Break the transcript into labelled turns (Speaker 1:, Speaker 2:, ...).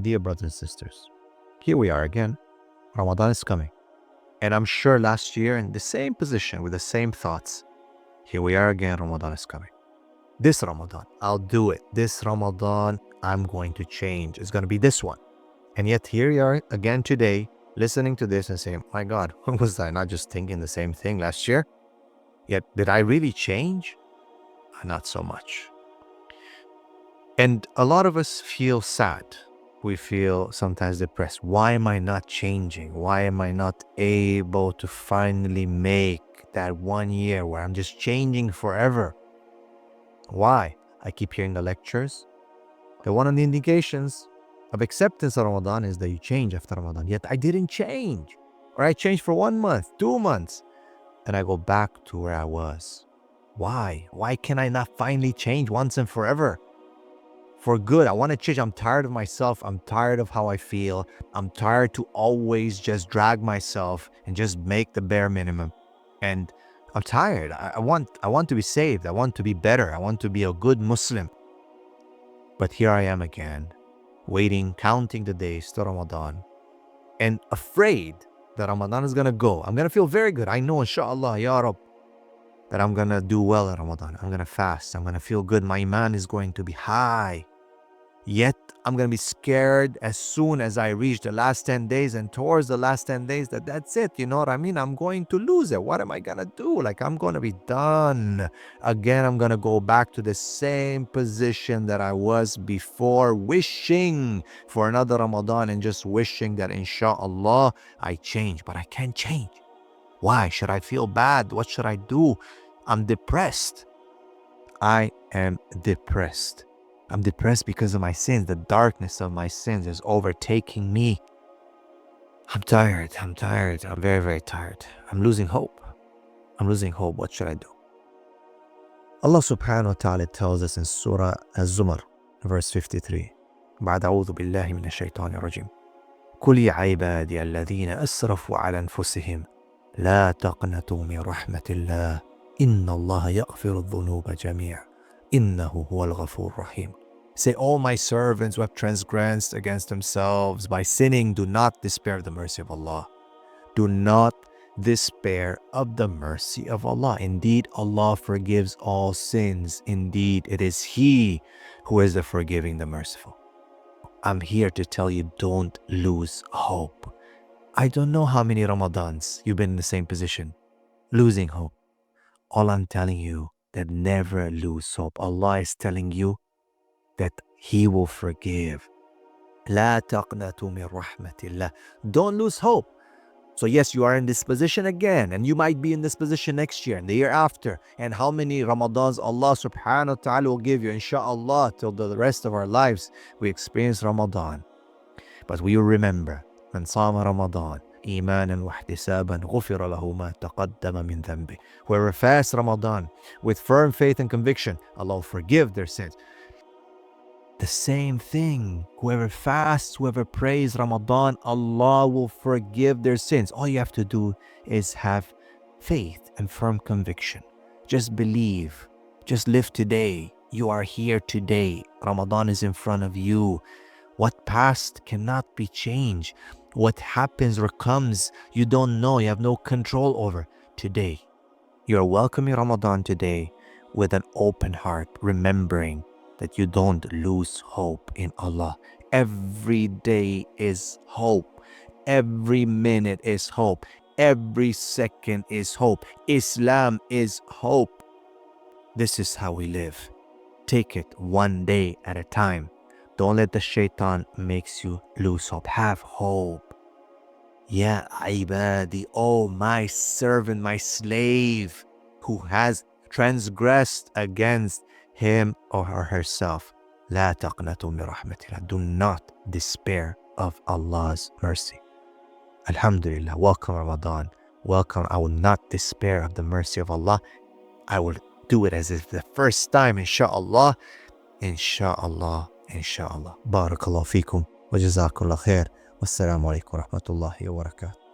Speaker 1: dear brothers and sisters, here we are again. Ramadan is coming. And I'm sure last year in the same position with the same thoughts. Here we are again, Ramadan is coming. This Ramadan, I'll do it. This Ramadan, I'm going to change. It's going to be this one. And yet here we are again today, listening to this and saying, my God, was I not just thinking the same thing last year? Yet, did I really change? Not so much. And a lot of us feel sad. We feel sometimes depressed. Why am I not changing? Why am I not able to finally make that 1 year where I'm just changing forever? Why? I keep hearing the lectures. The one of the indications of acceptance of Ramadan is that you change after Ramadan. Yet I didn't change. Or I changed for 1 month, 2 months, and I go back to where I was. Why? Why can I not finally change once and forever? For good, I want to change. I'm tired of myself. I'm tired of how I feel. I'm tired to always just drag myself and just make the bare minimum. And I'm tired. I want to be saved. I want to be better. I want to be a good Muslim. But here I am again, waiting, counting the days to Ramadan, and afraid that Ramadan is going to go. I'm going to feel very good. I know, inshallah, Ya Rab, that I'm going to do well in Ramadan. I'm going to fast. I'm going to feel good. My iman is going to be high. Yet, I'm going to be scared as soon as I reach the last 10 days and towards the last 10 days that's it. You know what I mean? I'm going to lose it. What am I going to do? Like, I'm going to be done. Again, I'm going to go back to the same position that I was before, wishing for another Ramadan and just wishing that inshallah I change. But I can't change. Why? Should I feel bad? What should I do? I'm depressed. I am depressed. I'm depressed because of my sins. The darkness of my sins is overtaking me. I'm tired. I'm very, very tired. I'm losing hope. What should I do? Allah subhanahu wa ta'ala tells us in Surah Az-Zumar, verse 53. بعد أعوذ بالله من الشيطان الرجيم. قل يا عبادي الذين أسرفوا على أنفسهم لا تقنطوا من رحمة الله إن الله يغفر الذنوب جميعا إنه هو الغفور الرحيم. Say, all my servants who have transgressed against themselves by sinning, do not despair of the mercy of Allah. Do not despair of the mercy of Allah. Indeed, Allah forgives all sins. Indeed, it is He who is the forgiving, the merciful. I'm here to tell you, don't lose hope. I don't know how many Ramadans you've been in the same position, losing hope. All I'm telling you, that never lose hope. Allah is telling you that He will forgive. لا تقنطوا من رحمة الله. Don't lose hope. So yes, you are in this position again, and you might be in this position next year and the year after. And how many Ramadans Allah subhanahu wa ta'ala will give you, inshallah, till the rest of our lives we experience Ramadan. But we will remember, من صام رمضان إيمانا واحتسابا غفر له ما تقدم من ذنبه. Whoever fasts Ramadan with firm faith and conviction, Allah will forgive their sins. The same thing. Whoever fasts, whoever prays Ramadan, Allah will forgive their sins. All you have to do is have faith and firm conviction. Just believe. Just live today. You are here today. Ramadan is in front of you. What passed cannot be changed. What happens or comes, you don't know. You have no control over. Today, you are welcoming Ramadan today with an open heart, remembering that you don't lose hope in Allah. Every day is hope. Every minute is hope. Every second is hope. Islam is hope. This is how we live. Take it one day at a time. Don't let the shaitan makes you lose hope. Have hope. Ya ibadi, oh my servant, my slave, who has transgressed against him or herself. لا تقنطوا من رحمة الله. Do not despair of Allah's mercy. Alhamdulillah, welcome Ramadan. Welcome. I will not despair of the mercy of Allah. I will do it as if the first time, inshallah. Inshallah. Barakallahu feekum wa jazakallah khair. Wassalamu alaikum wa rahmatullahi wa barakatuh.